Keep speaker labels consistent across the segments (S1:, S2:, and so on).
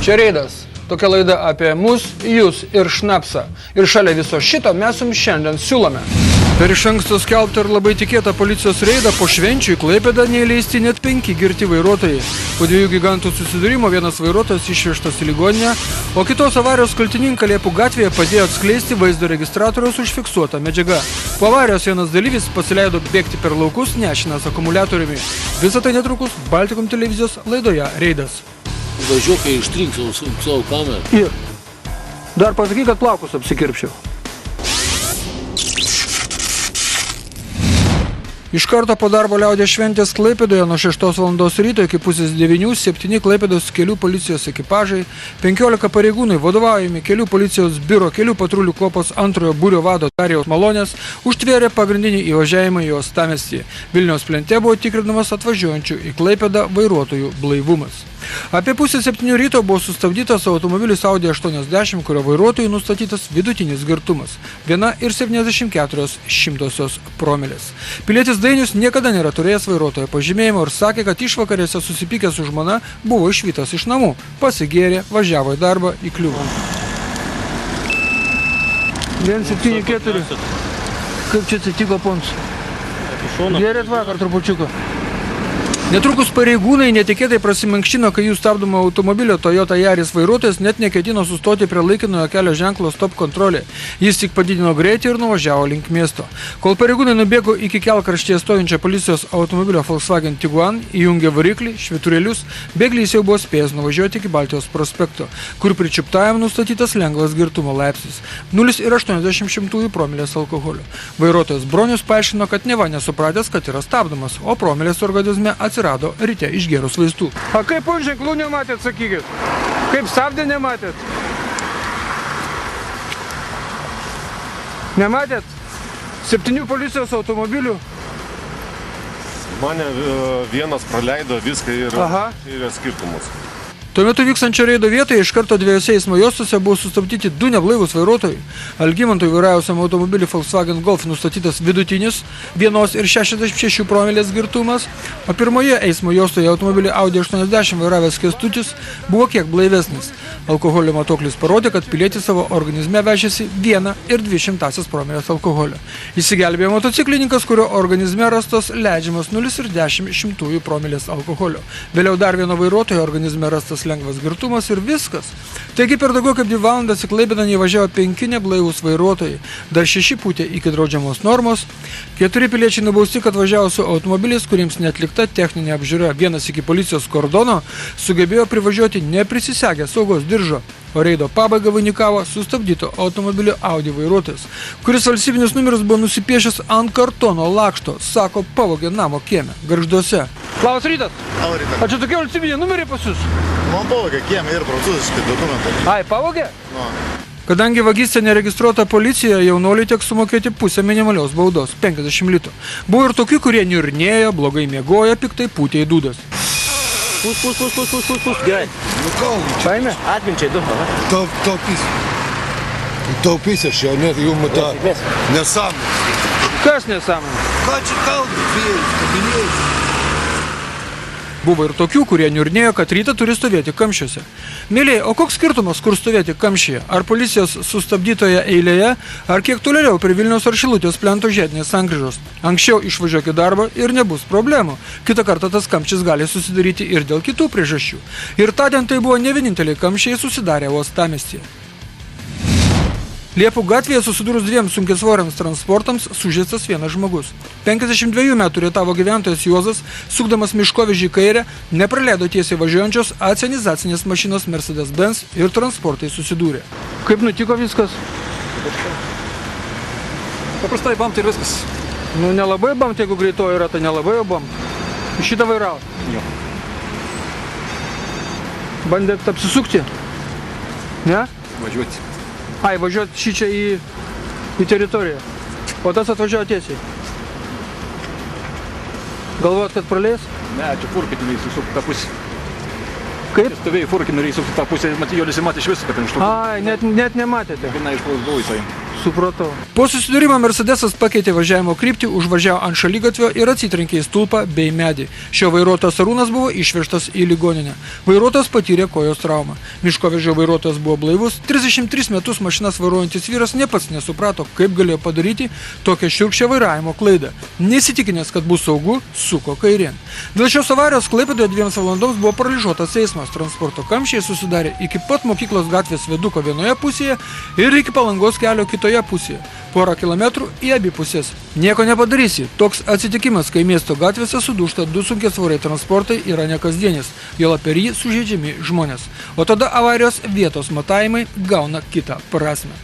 S1: Čia Reidas. Tokia laida apie mus, jūs ir šnapsą. Ir šalia viso šito mes jums šiandien siūlome. Per iš anksto skelbtą ir labai tikėtą policijos reidą po švenčių į Klaipėdą neįleisti net 5 girti vairuotojai. Po 2 gigantų susidūrimo vienas vairuotojas išvežtas į ligoninę, o kitos avarijos kaltininką Liepų gatvėje padėjo atskleisti vaizdo registratoriaus užfiksuotą medžiagą. Po avarijos vienas dalyvis pasileido bėgti per laukus nešinas akumuliatoriumi. Visą tai netrukus Baltikum televizijos laidoje Reidas.
S2: Važiuok, kai ištrink savo kamerą.
S1: Ir dar pasakyk, kad plaukus apsikirpčiau. Iš karto po darbo liaudės šventės Klaipėdoje nuo 6 valandos ryto iki pusės 9 7 Klaipėdos kelių policijos ekipažai, 15 pareigūnai vadovaujami kelių policijos biuro kelių patrulių kuopos antrojo būrio vado Darijaus Malonės užtvėrė pagrindinį įvažiavimą į uostamiestį. Vilniaus plente buvo tikrinamas atvažiuojančių į Klaipėdą vairuotojų blaivumas. Apie pusę 7 ryto buvo sustabdytas automobilis Audi 80, kurio vairuotojui nustatytas vidutinis girtumas – 1,74 promilės. Pilietis Dainius niekada nėra turėjęs vairuotojo pažymėjimo ir sakė, kad išvakarėse susipykęs su žmona buvo išvytas iš namų, pasigėrė, važiavo į darbą, įkliuvo. 1,74. Kaip čia atsitiko pons? Gerėt vakar trupučiuką. Netrukus pareigūnai netikėtai prasimankštino, kai jų stabdomo automobilio Toyota Yaris vairuotojas net neketino sustoti prie laikinojo kelio ženklo stop kontrolė. Jis tik padidino greitį ir nuvažiavo link miesto. Kol pareigūnai nubėgo iki kelkraštyje stovinčią policijos automobilio Volkswagen Tiguan, įjungė variklį, švyturėlius, bėglys jau buvo spėjęs nuvažiuoti iki Baltijos prospekto, kur pričiuptajam nustatytas lengvas girtumo laipsnis – 0,80 promilės alkoholio. Vairuotojas Bronius paaiškino, kad neva nesupratęs, kad yra stabdomas, o promilės organizme atsirado ryte išgėrus vaistų. A kaip ženklų nematėt, sakykit? Kaip stabdė nematėt? Nematėt? 7 policijos automobilių?
S3: Mane vienas praleido viską ir yra skirtumas.
S1: Tuo metu vykstančio reido vietoje iš karto 2 eismo juostose buvo sustabdyti 2 neblaivūs vairuotojai. Algimantui vairavusiam automobilį Volkswagen Golf nustatytas vidutinis 1,66 promilės girtumas, o pirmoje eismo juostoje automobilį Audi 80 vairavęs Kęstutis buvo kiek blaivesnis. Alkoholio matuoklis parodė, kad pilietis savo organizme vežėsi 1,02 promilės alkoholio. Įsigelbėjo motociklininkas, kurio organizme rastos leidžiamas 0,10 promilės alkoholio. Vėliau dar vieno vairuotojo organizme rastas lengvas girtumas ir viskas. Taigi per daugiau kaip 2 valandas į Klaipėdą nevažiavo 5 neblaivūs vairuotojai, dar 6 pūtė iki draudžiamos normos, 4 piliečiai nubausti, kad važiavo su automobiliais, kuriems neatlikta techninė apžiūra. Vienas iki policijos kordono sugebėjo privažiuoti neprisisegę saugos diržo, o reido pabaigą vainikavo sustabdyto automobilio Audi vairuotojas, kuris valstybinius numerius buvo nusipiešęs ant kartono lakšto, sako, pavogė namo kieme, Gargžduose. Labas rytas.
S4: Labas rytas.
S1: A čia tokie valstybiniai numeriai pas jūs?
S4: Man pavogė kieme ir prancūziškai dokumentai.
S1: Ai, pavogė?
S4: No.
S1: Kadangi vagystė neregistruota policija, jaunuoliui teks sumokėti pusę minimalios baudos – 50 litų. Buvo ir tokių, kurie niurnėjo, blogai miegojo, piktai pūtė į dūdas.
S2: Pus, gerai.
S4: Nu kalbu čia.
S1: Paėmė?
S2: Atminčiai, du.
S4: Taupys. Taupys aš jau, net jums tą nesąmonę.
S1: Kas nesąmonė?
S4: Ką čia kalbu, vėjus, kabinėjus?
S1: Buvo ir tokių, kurie niurnėjo, kad rytą turi stovėti kamščiuose. Mėlyje, o koks skirtumas, kur stovėti kamščiuje? Ar policijos sustabdytoje eilėje, ar kiek tolėliau prie Vilniaus ar Šilutės plento žiedinės sankryžos? Anksčiau išvažiuok į darbą ir nebus problemų. Kitą kartą tas kamštis gali susidaryti ir dėl kitų priežasčių. Ir tądien tai buvo ne vieninteliai kamščiai susidarę uostamiestyje. Liepų gatvėje susidūrus 2 sunkiasvoriams transportams sužeistas vienas žmogus. 52 metų rietavo gyventojas Juozas, sukdamas miškovežį į kairę, nepraleido tiesiai važiuojančios acenizacinės mašinos Mercedes-Benz ir transportai susidūrė. Kaip nutiko viskas?
S5: Paprastai bamti ir viskas.
S1: Nu, nelabai bamti, jeigu greitoji yra, tai nelabai jau bamti. Šitą vairavo?
S5: Jo.
S1: Bandėt apsisukti? Ne?
S5: Važiuoti.
S1: Ai, važiuoti šičia į teritoriją. O tas atvažiavo tiesiai. Galvojat, kad praleis?
S5: Ne, čia furkį norėjai susukti tą pusę.
S1: Kaip?
S5: Stovėjai furkį norėjai susukti tą pusę, jo nesimatė iš viso, kad ten štukų.
S1: Ai, net nematėte.
S5: Viena iš buvau jisai.
S1: Supratau. Po susidūrimo Mercedesas pakeitė važiavimo kryptį, užvažiavo ant šaligatvio ir atsitrenkė į stulpą bei medį. Šio vairuotojas Arūnas buvo išvežtas į ligoninę. Vairuotojas patyrė kojos traumą. Miškovežio vairuotojas buvo blaivus. 33 metus mašinas vairuojantis vyras ne pats nesuprato, kaip galėjo padaryti tokią šiurkščią vairavimo klaidą. Nesitikinęs, kad bus saugu, suko kairėn. Dėl šios avarijos Klaipėdoje 2 valandoms buvo paralyžiuotas eismas. Transporto kamščiai susidarė iki pat mokyklos gatvės viaduko vienoje pusėje ir iki Palangos kelio kitoje pusėje. Porą kilometrų į abi pusės. Nieko nepadarysi. Toks atsitikimas, kai miesto gatvėse sudūžta 2 sunkiasvoriai transportai, yra nekasdienis. Juolab per jį sužeidžiami žmonės. O tada avarijos vietos matavimai gauna kitą prasmę.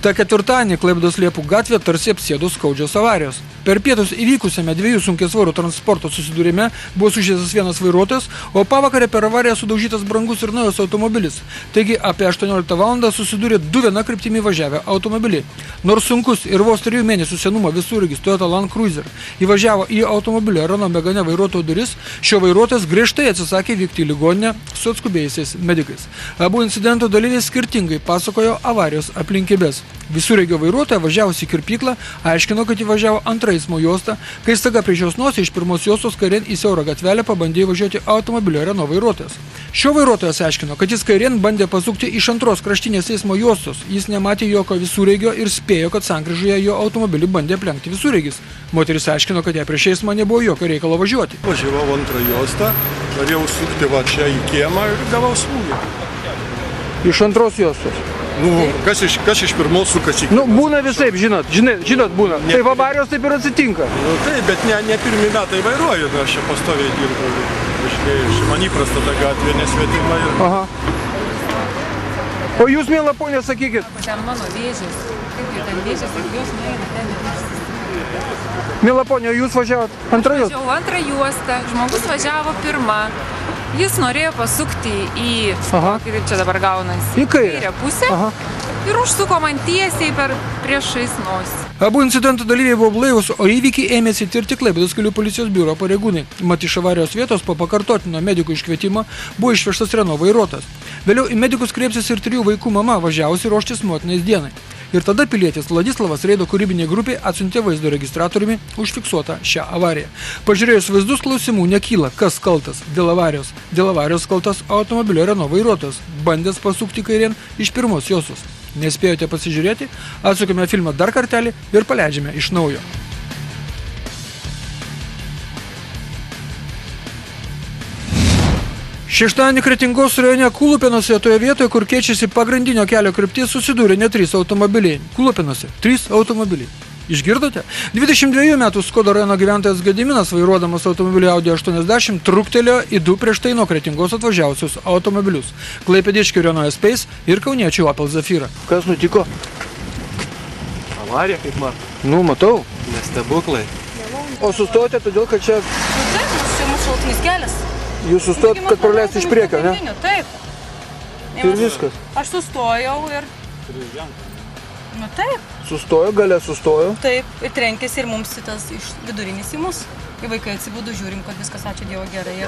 S1: Ta ketvirtadienį Klaipėdos Liepų gatvė tarsi apsėdo skaudžios avarijos. Per pietus įvykusiame 2 sunkiasvorių transporto susidūrime buvo sužeistas vienas vairuotojas, o pavakarę per avariją sudaužytas brangus ir naujas automobilis. Taigi apie 18 valandą susidūrė 2 viena kryptimi važiavę automobiliai. Nors sunkus ir vos 3 mėnesių senumo visureigis Toyota Land Cruiser įvažiavo į automobilio Renault Megane vairuotojo duris, šio vairuotojas griežtai atsisakė vykti į ligoninę su atskubėjusiais medikais. Abu incidento dalyviai skirtingai pasakojo avarijos aplinkybės. Visureigio vairuotoja važiavusi į kirpyklą aiškino, kad įvažiavo antrą eismo juostą, kai staiga prieš jos nosį iš pirmos juostos kairėn į siaurą gatvelę pabandė įvažiuoti automobilio Renault vairuotojas. Šio vairuotojas aiškino, kad jis kairėn bandė pasukti iš antros kraštinės eismo juostos. Jis nematė jokio visureigio ir spėjo, kad sankryžoje jo automobilį bandė aplenkti visureigis. Moteris aiškino, kad jai prieš eismą nebuvo jokio reikalo važiuoti.
S6: Važiavau antrą juostą, norėjau sukti va čia į kiemą ir gavau smūgį.
S1: Iš antros juostos.
S6: Nu, kas iš pirmos sukasi?
S1: Nu, būna visaip, žinot, būna. Taip avarijos taip ir atsitinka.
S6: Nu, taip, bet ne pirmi metai vairuoju, aš čia pastoviai dirbu. Man įprasta ta gatvė, nesvetima.
S1: Aha. O jūs, mėla ponė, sakykit.
S7: Ten mano vėžės. Kaip jau ten vėžės, kaip jos nueina ten ir
S1: Mėla ponė, jūs važiavot antrą juostą?
S7: važiavau antrą juostą, žmogus važiavo pirmą. Jis norėjo pasukti į, kaip čia dabar gaunasi,
S1: į kairę
S7: pusę.
S1: Aha.
S7: Ir užsuko man tiesiai per priešais nosį.
S1: Abu incidentų dalyviai buvo blaivūs, o įvykį ėmėsi tirti Klaipėdos kelių policijos biuro pareigūnai. Mat iš avarijos vietos po pakartotino medikų iškvietimo buvo išvežtas Renault vairuotojas. Vėliau į medikus kreipsis ir 3 vaikų mama, važiavusi ruoštis motinės dienai. Ir tada pilietis Vladislavas Reido kūrybinė grupė atsiuntė vaizdo registratoriumi užfiksuotą šią avariją. Pažiūrėjus vaizdus, klausimų nekyla, kas kaltas dėl avarijos. Dėl avarijos kaltas automobilio Renault vairuotojas, bandęs pasukti kairėn iš pirmos juostos. Nespėjote pasižiūrėti, atsukime filmą dar kartelį ir paleidžiame iš naujo. Šeštadienį Kretingos rajone Kūlupėnuose, toje vietoje, kur keičiasi pagrindinio kelio kryptis, susidūrė net 3 automobiliai. Kūlupėnuose 3 automobiliai. Išgirdote? 22 metų Skoda rajono gyventojas Gediminas, vairuodamas automobilį Audi 80, truktelėjo į 2 prieš tai nuo Kretingos atvažiavusius automobilius. Klaipėdiškių Renault Space ir kauniečių Opel Zafira. Kas nutiko?
S5: Avarija, kaip matai.
S1: Nu, matau.
S5: Nestebuklai.
S1: O sustojote todėl, kad čia...
S8: Taip, čia mūsų šaltinis kelias.
S1: Jūs sustojot, kad praleisti iš priekio, ne?
S8: Taip.
S1: Ir viskas.
S8: Aš sustojau ir... Nu taip.
S1: Sustojo, gale sustojo.
S8: Taip, ir trenkėsi ir mums tas iš vidurinis į mus. Kai vaikai atsibūdų, žiūrim, kad viskas, ačiū Dievo, gerai.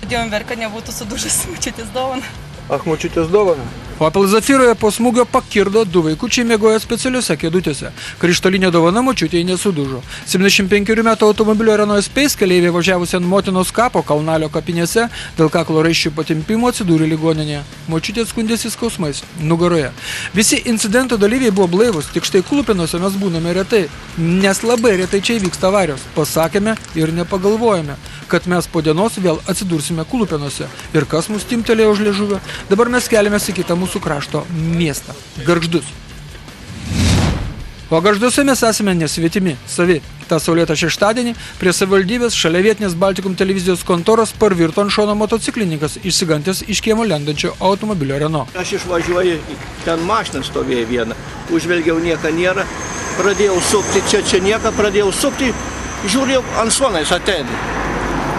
S8: Dėjom ver, kad nebūtų sudužęs močiutės dovana.
S1: Ach, močiutės dovana. Opel Zafiroje po smūgio pakirdo 2 vaikučiai miegojo specialiuose kėdutėse. Krištolinė dovana močiutei nesudužo. 75 metų automobilio Renault Space keleiviai važiavusi ant motinos kapo Kalnalio kapinėse dėl kaklo raiščių patimpimo atsidūrė ligoninėje. Močiutė skundėsi skausmais nugaroje. Visi incidento dalyviai buvo blaivūs, tik štai Kūlupėnuose mes būname retai, nes labai retai čia įvyksta avarijos. Pasakėme ir nepagalvojame, kad mes po dienos vėl atsidursime Kūlupėnuose. Ir kas mus timtelėjo už liežuvio? Dabar mes keliamės į kitą mūsų krašto miestą – Gargždus. O Gargžduose mes esame nesvetimi, savi. Ta saulėtą šeštadienį prie savivaldybės šalia vietinės Baltikum televizijos kontoros parvirto ant šono motociklininkas, išsigantęs iš kiemo lendančio automobilio Renault.
S9: Aš išvažiuoju, ten mašina stovėjo viena, užvelgiau, nieko nėra, pradėjau sukti, čia nieko, pradėjau sukti, žiūrėjau, ant šonais ateina.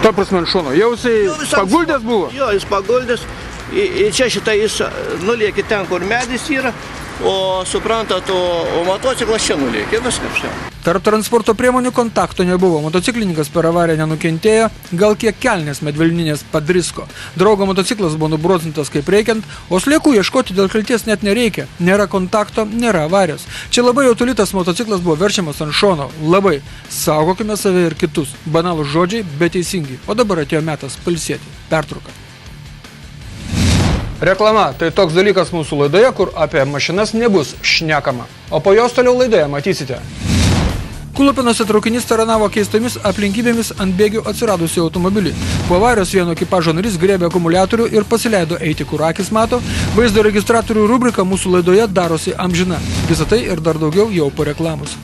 S1: Ta prasme ant šono, jau jisai paguldęs buvo?
S9: Jo, jis paguldęs. Ir čia šitą jis nulėkė ten, kur medis yra, o suprantat, o motociklas čia nulėkė, viskas čia.
S1: Tarp transporto priemonių kontakto nebuvo, motociklininkas per avariją nenukentėjo, gal kiek kelnės medvilninės padrisko. Draugo motociklas buvo nubrozintas kaip reikiant, o sliekų ieškoti dėl kalties net nereikia. Nėra kontakto, nėra avarijos. Čia labai jau toli tas motociklas buvo verčiamas ant šono. Labai. Saugokime save ir kitus. Banalūs žodžiai, bet teisingi. O dabar atėjo metas pailsėti. Pertrauka. Reklama – tai toks dalykas mūsų laidoje, kur apie mašinas nebus šnekama. O po jos toliau laidoje matysite. Kulupinuose traukinys taranavo keistomis aplinkybėmis ant bėgių atsiradusių automobilį. Po avarijos vieno ekipažo narys griebė akumuliatorių ir pasileido eiti, kur akis mato. Vaizdo registratorių rubrika mūsų laidoje darosi amžina. Visą tai ir dar daugiau jau po reklamos.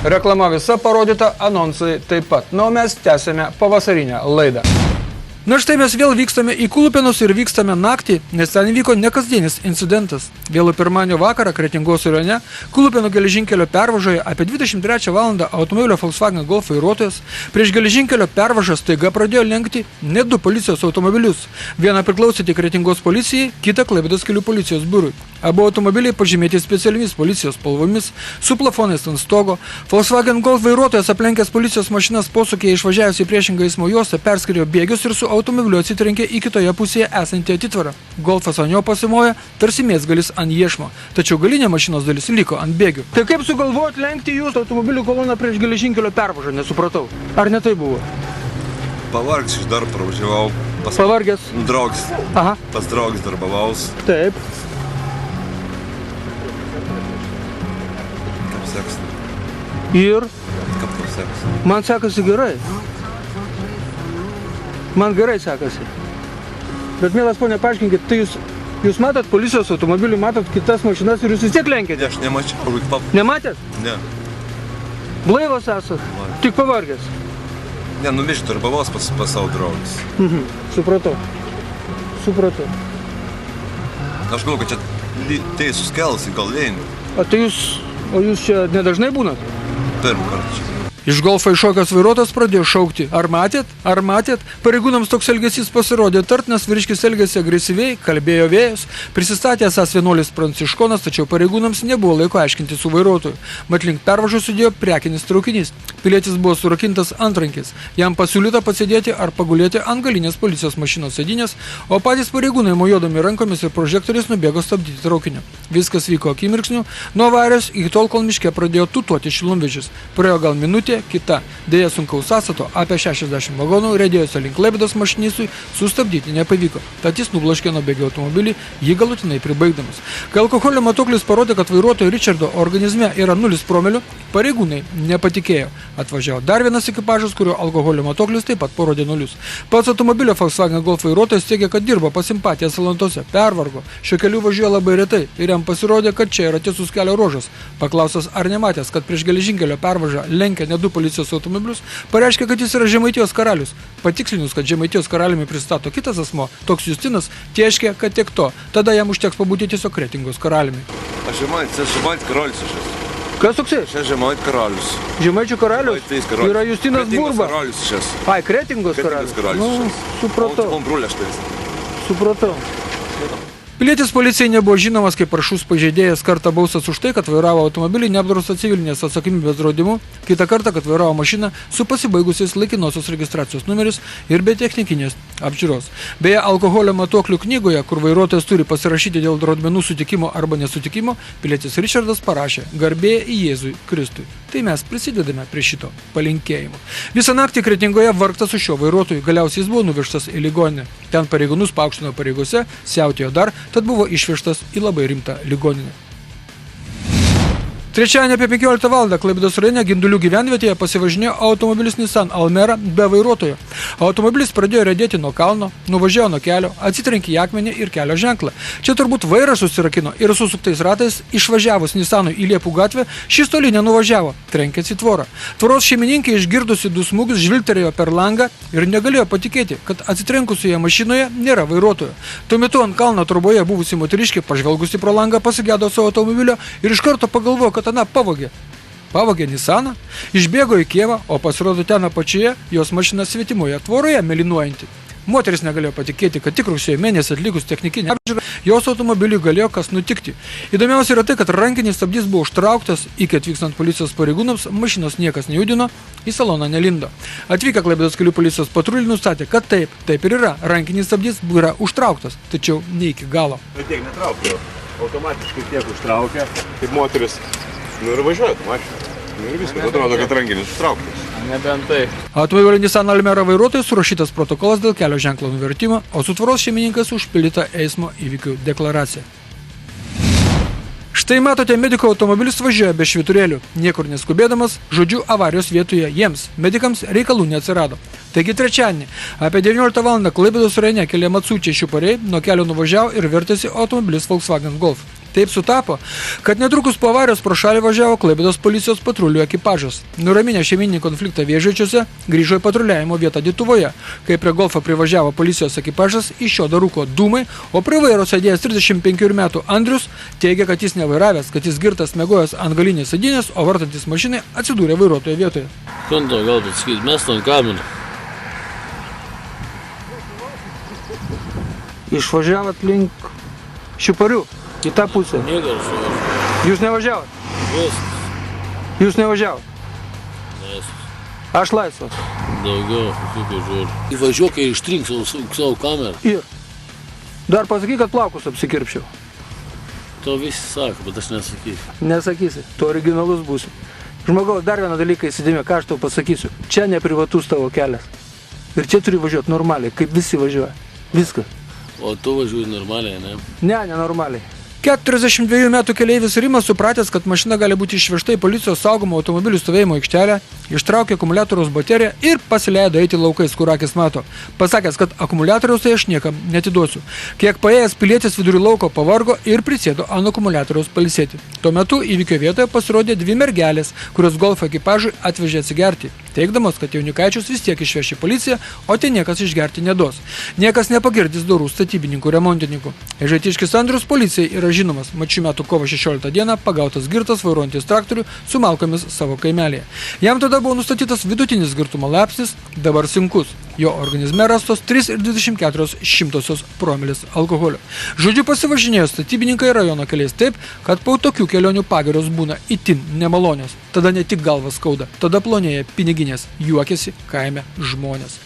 S1: Reklama visa parodyta, anonsai taip pat. Na, o mes tęsėme pavasarinę laidą. Na štai mes vėl vykstame į Kulupėnus ir vykstame naktį, nes ten vyko nekasdienis incidentas. Vėlų pirmadienio vakarą Kretingos rajone Kulupėnų geležinkelio pervažoje apie 23 valandą automobilio Volkswagen Golf vairuotojas prieš geležinkelio pervažą staiga pradėjo lenkti net 2 policijos automobilius. Vieną priklausė tik Kretingos policijai, kitą Klaipėdos kelių policijos biurui. Abu automobiliai pažymėti specialiomis policijos spalvomis, su plafonais ant stogo. Volkswagen Golf vairuotojas aplenkęs policijos mašinas posūkyje išvažiavęs į priešingą eismo juostą perskriejo bėgius ir su automobiliu atsitrenkė į kitoje pusėje esantį atitvarą. Golfas ant jo pasimojo, tarsi mėsgalis ant iešmo, tačiau galinė mašinos dalis liko ant bėgių. Tai kaip sugalvojot lenkti jūsų automobilių koloną prieš geležinkelio pervažą, nesupratau. Ar ne tai buvo?
S10: Pavargęs iš darbo pravažiavau.
S1: Pavargęs?
S10: Draugas.
S1: Aha.
S10: Pas draugas darbavaus.
S1: Taip.
S10: Kaip sekasi?
S1: Ir?
S10: Kaip tau sekasi?
S1: Man sekasi gerai. Man gerai sekasi. Bet, mielas ponė, paaiškinkit, tai jūs matot policijos automobilį, matot kitas mašinas ir jūs vis tiek lenkėte?
S10: Aš nemačiau.
S1: Nematėt?
S10: Ne.
S1: Blaivas esat? Tik pavargęs?
S10: Ne, numiš darbavaus pas savo draugus.
S1: Supratau.
S10: Aš galvoju, kad čia teisus kelias į Galvėnį.
S1: O jūs čia nedažnai būnat?
S10: Pirmą kartą čia.
S1: Iš Golfo iššokęs vairuotojas pradėjo šaukti. Ar matėt? Pareigūnams toks elgesys pasirodė tartinas, vyriškis elgėsi agresyviai, kalbėjo vėjas, prisistatė esąs vienuolis pranciškonas, tačiau pareigūnams nebuvo laiko aiškinti su vairuotoju. Mat link pervažos judėjo prekinis traukinys. Pilietis buvo surakintas antrankiais. Jam pasiūlyta pasėdėti ar pagulėti ant galinės policijos mašinos sėdynės, o patys pareigūnai mojuodami rankomis ir prožektoriais nubėgo stabdyti traukinio. Viskas vyko akimirksniu, nuo avarijos iki tol, kol miške pradėjo tutuoti šilumvežis. Praėjo gal minutė, kita. Deja sunkaus sąstato apie 60 vagonų riedėjusio link Klaipėdos mašinistui sustabdyti nepavyko. Tad jis nubloškė nuo bėgio automobilį, jį galutinai pribaigdamas. Kai alkoholio matuoklis parodė, kad vairuotojo Richardo organizme yra 0 promilių, pareigūnai nepatikėjo. Atvažiavo dar vienas ekipažas, kurio alkoholio matuoklis taip pat parodė 0. Pats automobilio Volkswagen Golf vairuotojas teigia, kad dirbo pas simpatiją Salantose, pervargo. Šio keliu važiuoja labai retai ir jam pasirodė, kad čia yra tiesus kelio ruožas. Paklausęs, ar nematęs, kad prieš geležinkelio pervažą lenkia ne 2 policijos automobilius, pareiškė, kad jis yra Žemaitijos karalius. Patikslinus, kad Žemaitijos karaliumi pristato kitas asmo, toks Justinas, teiškė, kad tiek to. Tada jam užteks pabūti tiesiog Kretingos karaliumi.
S10: Aš Žemait karalius aš esu.
S1: Kas toksai?
S10: Aš Žemait karalius.
S1: Žemaičių karalius? Yra Justinas Burba.
S10: Karalius aš esu.
S1: Ai, Kretingos karalius. Supratau. Pilietis policijai nebuvo žinomas kaip aršus pažeidėjas, kartą baustas už tai, kad vairavo automobilį neapdraustą civilinės atsakomybės draudimu, kitą kartą, kad vairavo mašiną su pasibaigusiais laikinosios registracijos numeris ir be technikinės apžiūros. Beje, alkoholio matuoklių knygoje, kur vairuotojas turi pasirašyti dėl draudmenų sutikimo arba nesutikimo, pilietis Richardas parašė garbė Jėzui Kristui. Tai mes prisidedame prie šito palinkėjimo. Visą naktį Kretingoje vargta su šiuo vairuotoju, galiausiai jis buvo nuvežtas į ligoninę. Ten pareigūnus paaukštino pareigose, siautėjo dar, tad buvo išvežtas į labai rimtą ligoninę. Trečiadienį apie 15 val. Klaipėdos rajone Gindulių gyvenvietėje pasivažinėjo automobilis Nissan Almera be vairuotojo. Automobilis pradėjo riedėti nuo kalno, nuvažiavo nuo kelio, atsitrenkė į akmenį ir kelio ženklą. Čia turbūt vairas susirakino ir susuktais ratais išvažiavus Nissanui į Liepų gatvę, šis toli nenuvažiavo, trenkėsi į tvorą. Tvoros šeimininkė išgirdusi du smūgius žvilgterėjo per langą ir negalėjo patikėti, kad atsitrenkusioje mašinoje nėra vairuotojo. Tuo metu ant kalno troboje buvusi moteriškė, pažvelgusi pro langą, pasigėdo savo automobilio ir iš karto pagalvojo, kad ana pavogė. Pavogė Nissaną, išbėgo į kiemą, o pasirodo ten apačioje jos mašina svetimoje tvoroje mėlynuojanti. Moteris negalėjo patikėti, kad tik rugsėjo mėnesį atlikus technikinę apžiūrą, jos automobiliui galėjo kas nutikti. Įdomiausia yra tai, kad rankinis stabdys buvo užtrauktas, iki atvykstant policijos pareigūnams mašinos niekas nejudino, į saloną nelindo. Atvykę Klaipėdos kelių policijos patruliai nustatė, kad taip ir yra, rankinis stabdys yra užtrauktas, tačiau ne iki galo.
S3: Tiek netraukė, automatiškai tiek užtraukė, kaip moteris, ir važiuoja mašiną. Ir viskas, atrodo, kad rankinis užtrauktas.
S2: Nebent tai.
S1: Automobilio Nissan Almera vairuotojui surašytas protokolas dėl kelio ženklo nuvertimo, o su tvoros šeimininkas užpildyta eismo įvykių deklaracija. Štai matote, mediko automobilis važiuoja be švyturėlių. Niekur neskubėdamas, žodžiu, avarijos vietoje jiems, medikams, reikalų neatsirado. Taigi trečiadienį, apie 19 val. Klaipėdos rajone keli Matsučiai Šiupariai nuo kelio nuvažiavo ir vertėsi automobilis Volkswagen Golf. Taip sutapo, kad netrukus po avarijos pro šalį važiavo Klaipėdos policijos patrulių ekipažas. Nuraminę šeiminį konfliktą Vėžaičiuose, grįžo į patruliavimo vietą Lietuvoje. Kai prie Golfo privažiavo policijos ekipažas, iš jo rūko dūmai, o prie vairo sėdėjęs 35 metų Andrius teigia, kad jis nevairavęs, kad jis girtas miegojęs ant galinės sėdynės, o vartantis mašinai atsidūrė vairuotojo vietoje.
S2: Konto galbūt sakyti, mes ant kamerą.
S1: Išvažiavot link Šiuparių. Į tą pusę. Jūs nevažiavot?
S2: Viskas.
S1: Jūs nevažiavot?
S2: Nes.
S1: Aš laisvas.
S2: Daugiau, kokių žodžių. Įvažiuok, kai ištrink savo kamerą.
S1: Ir. Dar pasakyk, kad plaukus apsikirpčiau.
S2: To visi sako, bet aš nesakysiu.
S1: Nesakysi, tu originalus būsi. Žmogaus, dar vieną dalyką įsidėmė, ką aš tau pasakysiu. Čia ne privatus tavo kelias. Ir čia turi važiuoti normaliai, kaip visi važiuoja. Viskas.
S2: O tu važiuoji normaliai, ne?
S1: Ne, nenormaliai. 42 metų keleivis Rimas, supratęs, kad mašina gali būti išvežta į policijos saugomą automobilių stovėjimo aikštelę, ištraukė akumuliatoriaus bateriją ir pasileido eiti laukais, kur akis mato. Pasakęs, kad akumuliatoriaus tai aš niekam netiduosiu. Kiek paėjęs pilietis vidury lauko pavargo ir prisėdo ant akumuliatoriaus pailsėti. Tuo metu įvykio vietoje pasirodė dvi mergelės, kurios Golfo ekipažui atvežė atsigerti, teigdamos, kad jaunikaičius vis tiek išveš į policiją, o tai niekas išgerti neduos. Niekas nepagirdys dorų statybininkų, remontininkų. Ežaitiškis Andrius policijai yra žinomas. Mat šių metų kovo 16 dieną pagautas girtas vairuojantis traktorių su malkomis savo kaimelėje. Jam tada buvo nustatytas vidutinis girtumo laipsnis, dabar sunkus. Jo organizme rastos 3,24 promilės alkoholio. Žodžiu, pasivažinėjo statybininkai rajono keliais taip, kad po tokių kelionių pagirios būna itin nemalonios. Tada ne tik galvas skauda, tada plonėja piniginės, juokiasi kaime žmonės.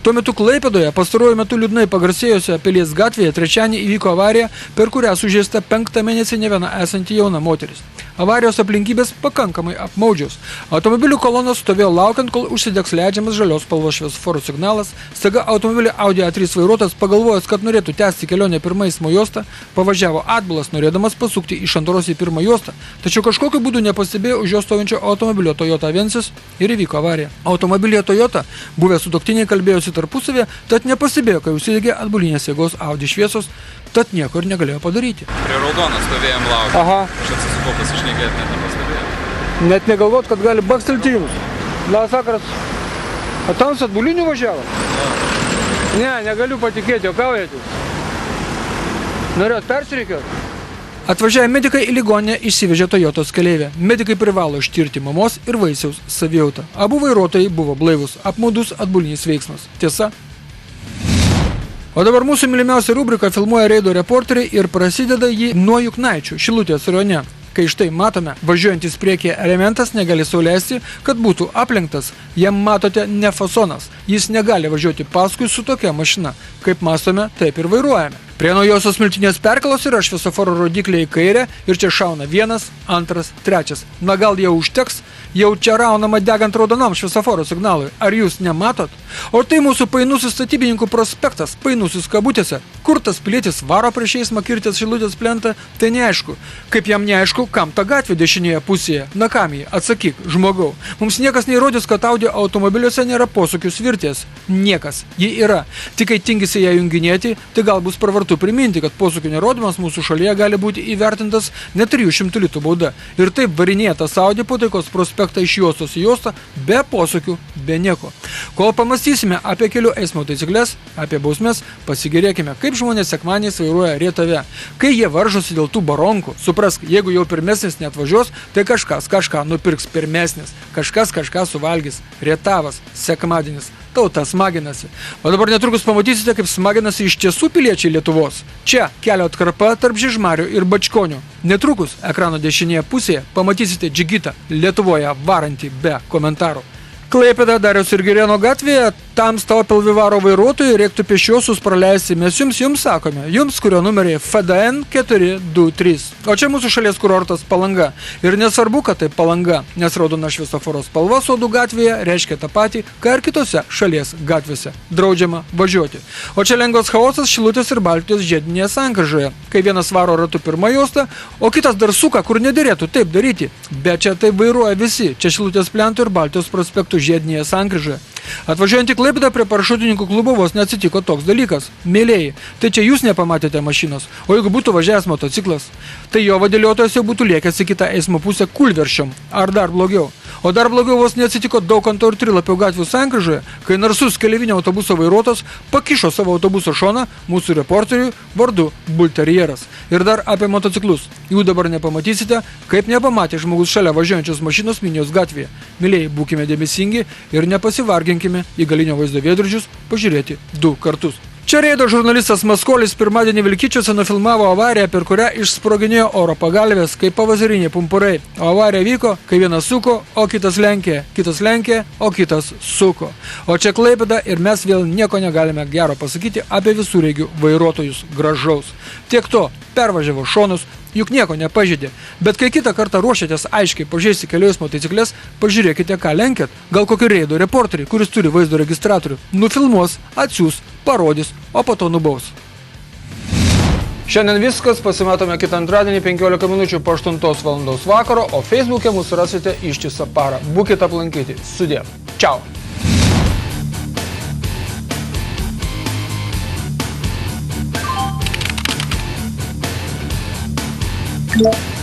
S1: Tuo metu Klaipėdoje pastaruoju metu liūdnai pagarsėjusioje Pilies gatvėje trečiadienį įvyko avarija, per kurią sužeista 5 mėnesį ne viena esanti jauna moteris. Avarijos aplinkybės pakankamai apmaudžios. Automobilių kolonos stovėjo laukiant, kol užsidegs leidžiamas žalios spalvos šviesoforo signalas. Staiga automobilio Audi A3 vairuotojas, pagalvojęs, kad norėtų tęsti kelionę pirmą eismo juostą, pavažiavo atbulas, norėdamas pasukti iš antros į pirmą juostą. Tačiau kažkokiu būdu nepastebėjo už jo stovinčio automobilio Toyota Avensis ir įvyko avarija. Automobilyje Toyota buvę sutuoktiniai kalbėjosi tarpusavėje, tad nepastebėjo, kai užsidegė atbulinės jėgos Audi šviesos, tad nieko ir negalėjo padaryti.
S11: Prie raudono stovėjom laukti.
S1: Aha.
S11: Aš atsisukau pasišnekėti, net nepastebėjau.
S1: Net negalvot, kad gali bakstelti jums. Labas vakaras. O tam su atbuliniu važiavo? Ne, negaliu patikėti, o kaujate? Norėjot persirikiot? Atvažiavę medikai į ligoninę išsivežė Toyotos keleivę. Medikai privalo ištirti mamos ir vaisiaus savijautą. Abu vairuotojai buvo blaivus, apmaudus atbulinis veiksmas. Tiesa? O dabar mūsų mylimiausia rubrika filmuoja reido reporteriai ir prasideda jį nuo Juknaičių, Šilutės rajone. Kai štai matome, važiuojantis priekyje elementas negali sau leisti, kad būtų aplenktas. Jam matote ne fasonas. Jis negali važiuoti paskui su tokia mašina. Kaip mąstome, taip ir vairuojame. Prie naujosios Smiltynės perkėlos yra šviesoforo rodikliai į kairę ir čia šauna 1, 2, 3. Na gal jau užteks? Jau čia raunama degant raudonam šviesoforo signalui. Ar jūs nematot? O tai mūsų Painusis statybininkų prospektas, Painusis kabutėse. Kur tas pilietis varo prieš eismą kirtęs Šilutės plentą, tai neaišku. Kaip jam neaišku, kam ta gatvė dešinėje pusėje? Na kam jį? Atsakyk, žmogau. Mums niekas neįrodys, kad Audi automobiliuose nėra posūkių svirties. Niekas. Ji yra. Tik kai tingisi ją junginėti, tai gal bus pravartu priminti, kad posūkių nerodymas mūsų šalyje gali būti įvertintas net 300 litų bauda. Ir taip varinėtas Audi po Taikos prospektą iš juostos į juostą, be posūkių, be nieko. Kol pamastysime apie kelių eismo taisyklės, apie bausmes, pasigėrėkime, kaip žmonės sekmadieniais vairuoja rietave. Kai jie varžosi dėl tų baronkų, suprask, jeigu jau pirmesnis neatvažiuos, tai kažkas kažką nupirks pirmesnis, kažkas kažką suvalgys. Rietavas, sekmadienis. Tauta smaginasi. O dabar netrukus pamatysite, kaip smaginasi iš tiesų piliečiai Lietuvos. Čia kelio atkarpa tarp Žižmarių ir Bačkonių. Netrukus ekrano dešinėje pusėje pamatysite Džigitą Lietuvoje varantį be komentarų. Klaipėda Dariaus ir Girėno gatvėje tamsta Opel Vivaro vairuotojai reiktų pėsčiuosius praleisti. Mes jums sakome, jums, kurio numeriai FDN 423. O čia mūsų šalies kurortas Palanga. Ir nesvarbu, kad tai Palanga, nes raudona šviesoforo spalva Sodų gatvėje reiškia tą patį, ką ir kitose šalies gatvėse. Draudžiama važiuoti. O čia lengvas chaosas Šilutės ir Baltijos žiedinėje sankryžoje, kai vienas varo ratu pirmą juostą, o kitas dar suka, kur nederėtų taip daryti. Bet čia taip vairuoja visi, čia Šilutės plento ir Baltijos prospektų žiedinėje sankryžoje. Atvažiuojant į Klaipėdą prie parašutininkų klubo vos neatsitiko toks dalykas. Mėlėjai, tai čia jūs nepamatėte mašinos, o jeigu būtų važiavęs motociklas, tai jo vadėliotojas jau būtų lėkęs į kitą eismo pusę kulveršiom, ar dar blogiau. O dar blogiau vos neatsitiko Daukanto ir Trilapio gatvių sankryžoje, kai narsus kelevinio autobuso vairuotojas pakišo savo autobuso šoną mūsų reporteriui vardu Bulterjeras. Ir dar apie motociklus. Jų dabar nepamatysite, kaip nepamatė žmogus šalia važiuojančios mašinos Minijos gatvėje. Mylėjai, būkime dėmesingi ir nepasivarginkime į galinio vaizdo veidrodžius pažiūrėti 2 kartus. Čia reido žurnalistas Maskolis pirmadienį Vilkyčiuose nufilmavo avariją, per kurią išsproginėjo oro pagalvės, kaip pavasariniai pumpurai. O avarija vyko, kai vienas suko, o kitas lenkė, o kitas suko. O čia Klaipėda ir mes vėl nieko negalime gero pasakyti apie visureigių vairuotojus gražaus. Tiek to, pervažiavo šonus, juk nieko nepažeidė. Bet kai kitą kartą ruošiatės aiškiai pažeisti kelių eismo taisyklės, pažiūrėkite, ką lenkėt. Gal kokį reido reporterį, kuris turi vaizdo registratorių, nufilmuos, atsiūs, parodys, o po to nubaus. Šiandien viskas, pasimatome kitą antradienį 15 minučių po 8 valandos vakaro, o Facebook'e mūsų rasite ištisą parą. Būkite aplankyti. Sudie. Čiau.
S12: Yeah.